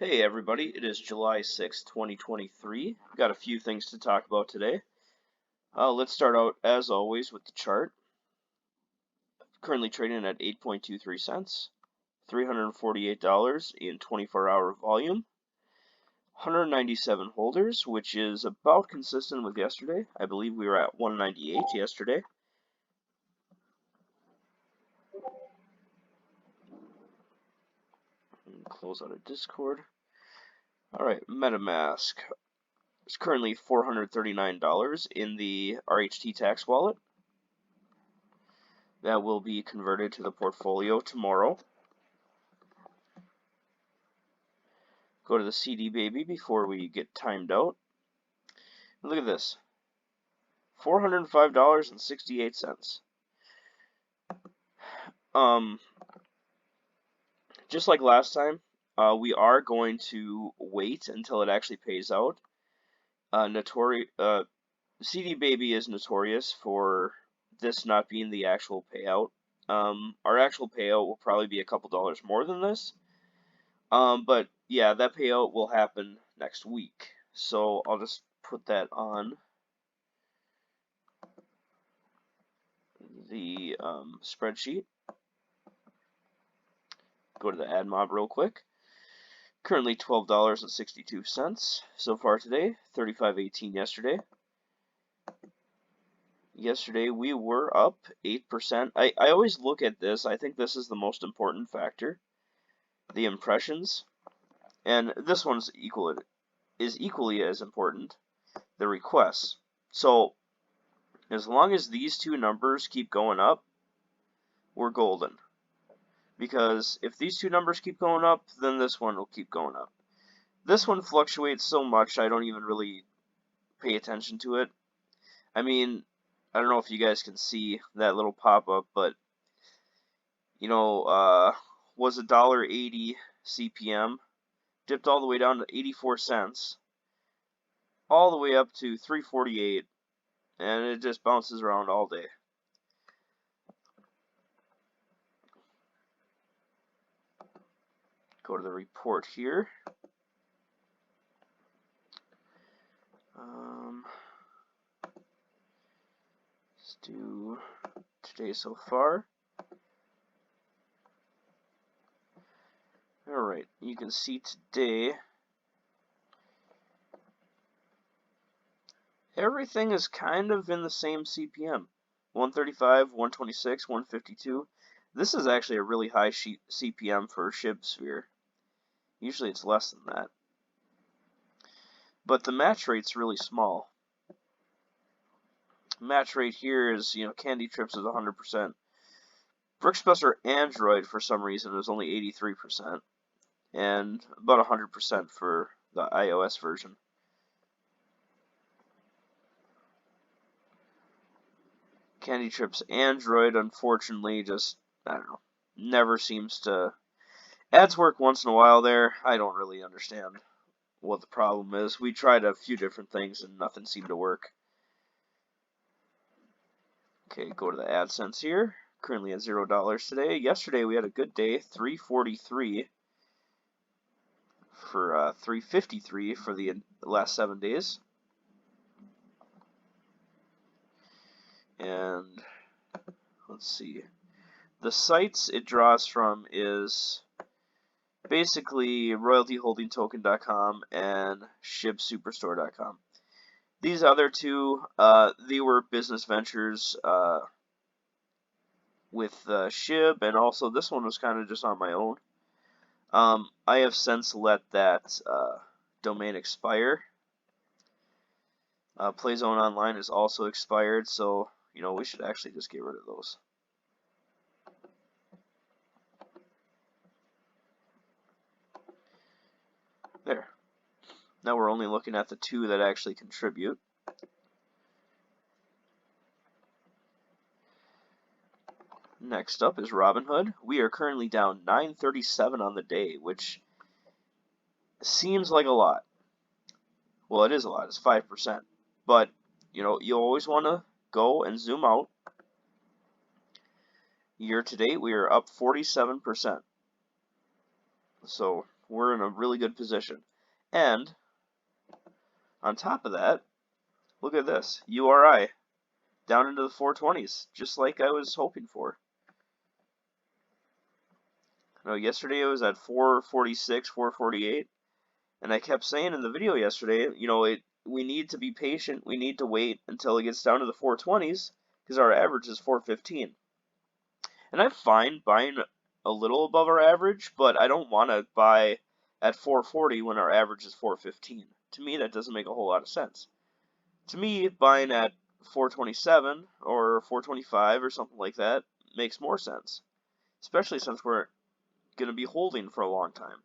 Hey everybody, it is July 6th, 2023. Got a few things to talk about today. Let's start out, as always, with the chart. Currently trading at 8.23 cents, $348 in 24-hour volume, 197 holders, which is about consistent with yesterday. I believe we were at 198 yesterday. Close out of Discord. Alright, MetaMask. It's currently $439 in the RHT tax wallet. That will be converted to the portfolio tomorrow. Go to the CDBaby before we get timed out. Look at this. $405.68. Just like last time, we are going to wait until it actually pays out. CDBaby is notorious for this not being the actual payout. Our actual payout will probably be a couple dollars more than this. But yeah, that payout will happen next week. So I'll just put that on the spreadsheet. Go to the AdMob real quick. Currently $12.62 so far today, $35.18 yesterday. Yesterday we were up 8%. I always look at this. I think this is the most important factor. The impressions. And this one's equally as important. The requests. So as long as these two numbers keep going up, we're golden. Because if these two numbers keep going up, then this one will keep going up. This one fluctuates so much I don't even really pay attention to it. I mean, I don't know if you guys can see that little pop-up, but you know, was $1.80 CPM, dipped all the way down to 84 cents, all the way up to 348, and it just bounces around all day. Go to the report here. Let's do today so far. Alright, you can see today everything is kind of in the same CPM. 135, 126, 152. This is actually a really high CPM for ShibSphere. Usually it's less than that. But the match rate's really small. Match rate here is, Candy Trips is 100%. Bricksbuster Android, for some reason, is only 83%. And about 100% for the iOS version. Candy Trips Android, unfortunately, just, I don't know, never seems to... Ads work once in a while there. I don't really understand what the problem is. We tried a few different things and nothing seemed to work. Okay, go to the AdSense here. Currently at $0 today. Yesterday we had a good day, 343 for 353 for the last 7 days. And let's see. The sites it draws from is basically royaltyholdingtoken.com and shibsuperstore.com. These other two, they were business ventures with Shib, and also this one was kind of just on my own. I have since let that domain expire. PlayZone Online is also expired, so we should actually just get rid of those. There. Now we're only looking at the two that actually contribute. Next up is Robinhood. We are currently down 937 on the day, which seems like a lot. Well, it is a lot. It's 5%. But, you always want to go and zoom out. Year to date, we are up 47%. So we're in a really good position. And on top of that, look at this, URI down into the 420s, just like I was hoping for. You know, yesterday it was at 446, 448, and I kept saying in the video yesterday, you know, we need to be patient. We need to wait until it gets down to the 420s because our average is 415. And I'm fine buying a little above our average, but I don't want to buy at 440 when our average is 415. To me, that doesn't make a whole lot of sense. To me, buying at 427 or 425 or something like that makes more sense, especially since we're going to be holding for a long time.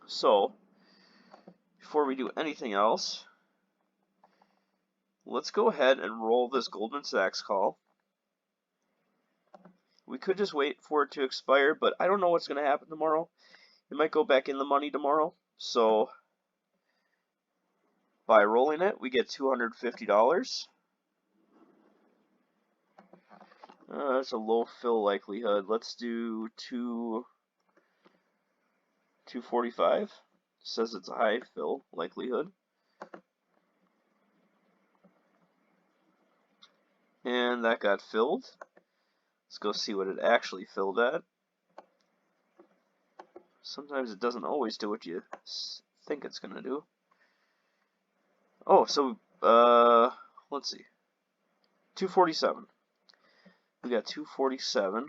So, before we do anything else, let's go ahead and roll this Goldman Sachs call. We could just wait for it to expire, but I don't know what's going to happen tomorrow. It might go back in the money tomorrow. So by rolling it, we get $250. That's a low fill likelihood. Let's do 245. Says it's a high fill likelihood. And that got filled. Let's go see what it actually filled at. Sometimes it doesn't always do what you think it's going to do. Oh, so, let's see. 247. We got 247.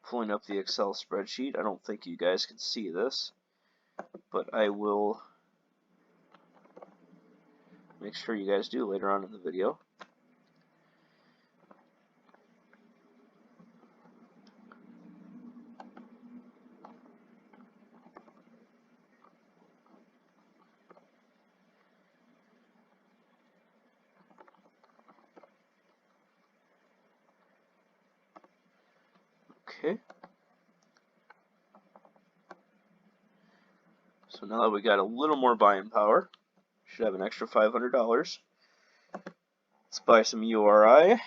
Pulling up the Excel spreadsheet. I don't think you guys can see this, but I will make sure you guys do later on in the video. Okay. So now that we got a little more buying power, should have an extra $500. Let's buy some URI. I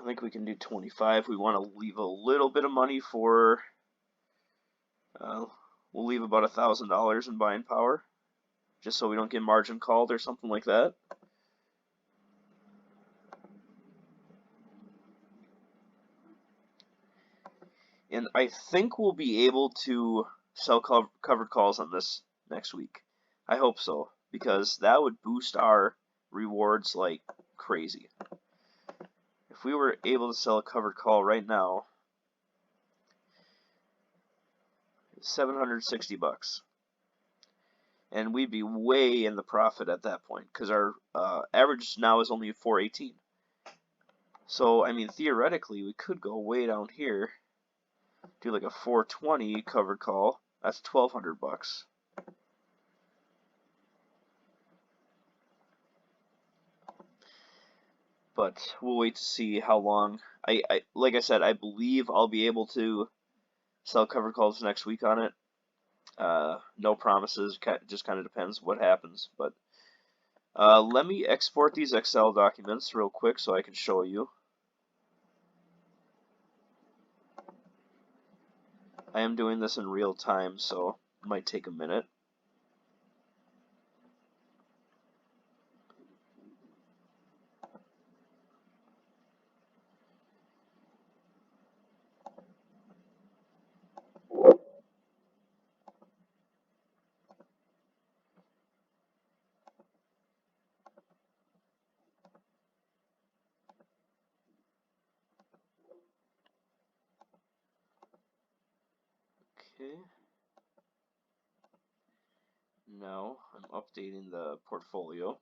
think we can do 25. We want to leave a little bit of money for, we'll leave about $1,000 in buying power, just so we don't get margin called or something like that. And I think we'll be able to sell covered calls on this next week. I hope so, because that would boost our rewards like crazy. If we were able to sell a covered call right now, $760, and we'd be way in the profit at that point because our average now is only 418. So I mean, theoretically, we could go way down here, do like a 420 covered call. That's $1,200. But we'll wait to see how long. Like I said, I believe I'll be able to sell covered calls next week on it. No promises, just kind of depends what happens. But let me export these Excel documents real quick so I can show you. I am doing this in real time, so it might take a minute. Okay. Now I'm updating the portfolio.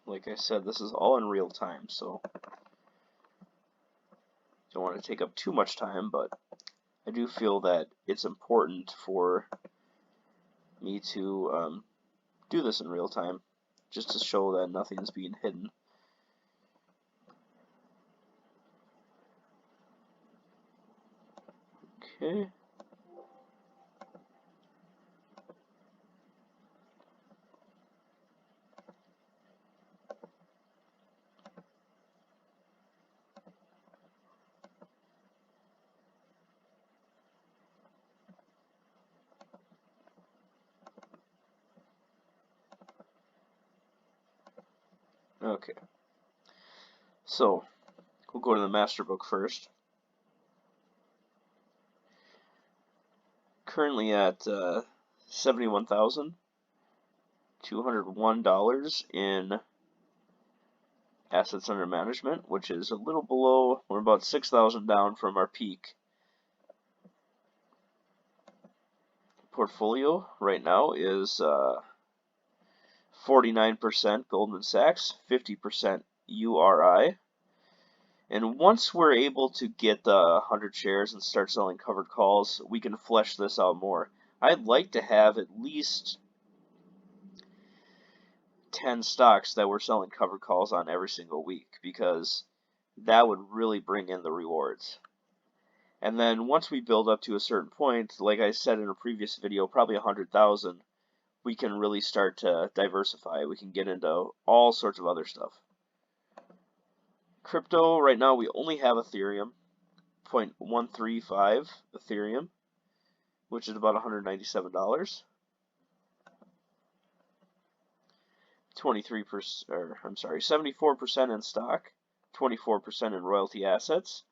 Like I said, this is all in real time, so don't want to take up too much time, but I do feel that it's important for me to do this in real time, just to show that nothing's being hidden. Okay. Okay, so we'll go to the master book first. Currently at $71,201 in assets under management, which is a little below, we're about 6,000 down from our peak. Portfolio right now is 49% Goldman Sachs, 50% URI. And once we're able to get the 100 shares and start selling covered calls, we can flesh this out more. I'd like to have at least 10 stocks that we're selling covered calls on every single week, because that would really bring in the rewards. And then once we build up to a certain point, like I said in a previous video, probably 100,000, we can really start to diversify. We can get into all sorts of other stuff. Crypto, right now we only have Ethereum, 0.135 Ethereum, which is about $197. 74% in stock, 24% in royalty assets,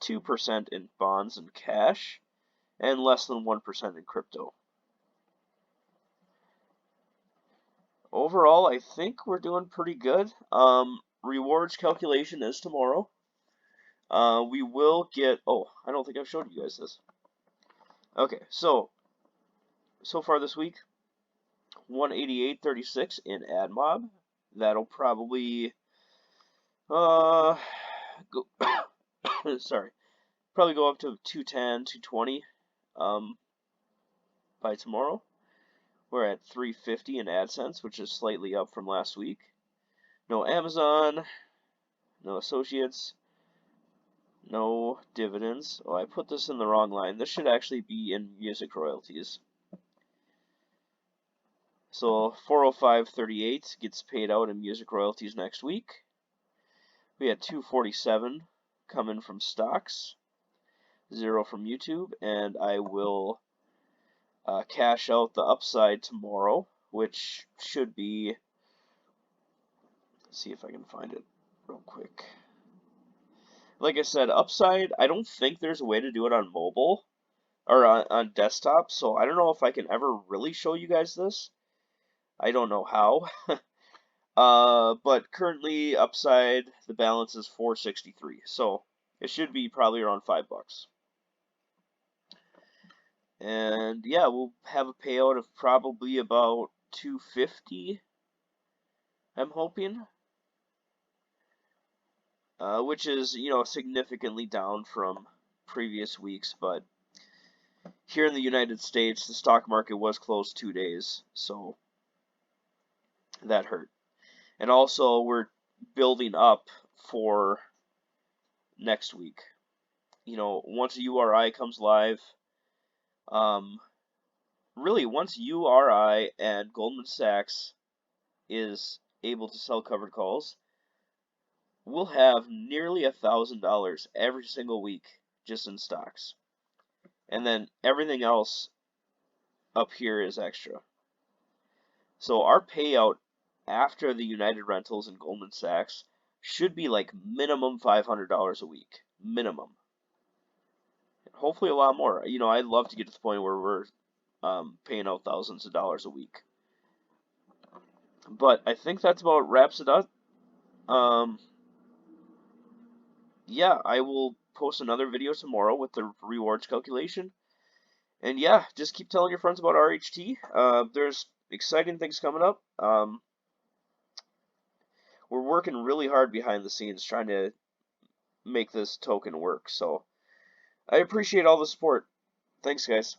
2% in bonds and cash, and less than 1% in crypto. Overall, I think we're doing pretty good. Rewards calculation is tomorrow. We will get, oh, I don't think I've showed you guys this. Okay, so far this week, 188.36 in AdMob. That'll probably go sorry, probably go up to 210, 220 by tomorrow. We're at 350 in AdSense, which is slightly up from last week. No Amazon, no associates, no dividends. Oh, I put this in the wrong line. This should actually be in music royalties. So 405.38 gets paid out in music royalties next week. We had 247 coming from stocks, 0 from YouTube, and I will cash out the upside tomorrow, which should be, let's see if I can find it real quick. Like I said, upside, I don't think there's a way to do it on mobile or on desktop, so I don't know if I can ever really show you guys this. I don't know how. But currently upside, the balance is 463, so it should be probably around $5. And yeah, we'll have a payout of probably about 250, I'm hoping. Which is, significantly down from previous weeks, but here in the United States, the stock market was closed 2 days, so that hurt. And also, we're building up for next week. Once URI comes live, really, once URI and Goldman Sachs is able to sell covered calls, we'll have nearly $1,000 every single week just in stocks. And then everything else up here is extra. So our payout after the United Rentals and Goldman Sachs should be like minimum $500 a week. Minimum. Hopefully a lot more. I'd love to get to the point where we're paying out thousands of dollars a week. But I think that's about wraps it up. Yeah, I will post another video tomorrow with the rewards calculation. And yeah, just keep telling your friends about RHT. There's exciting things coming up. We're working really hard behind the scenes trying to make this token work. So I appreciate all the support. Thanks, guys.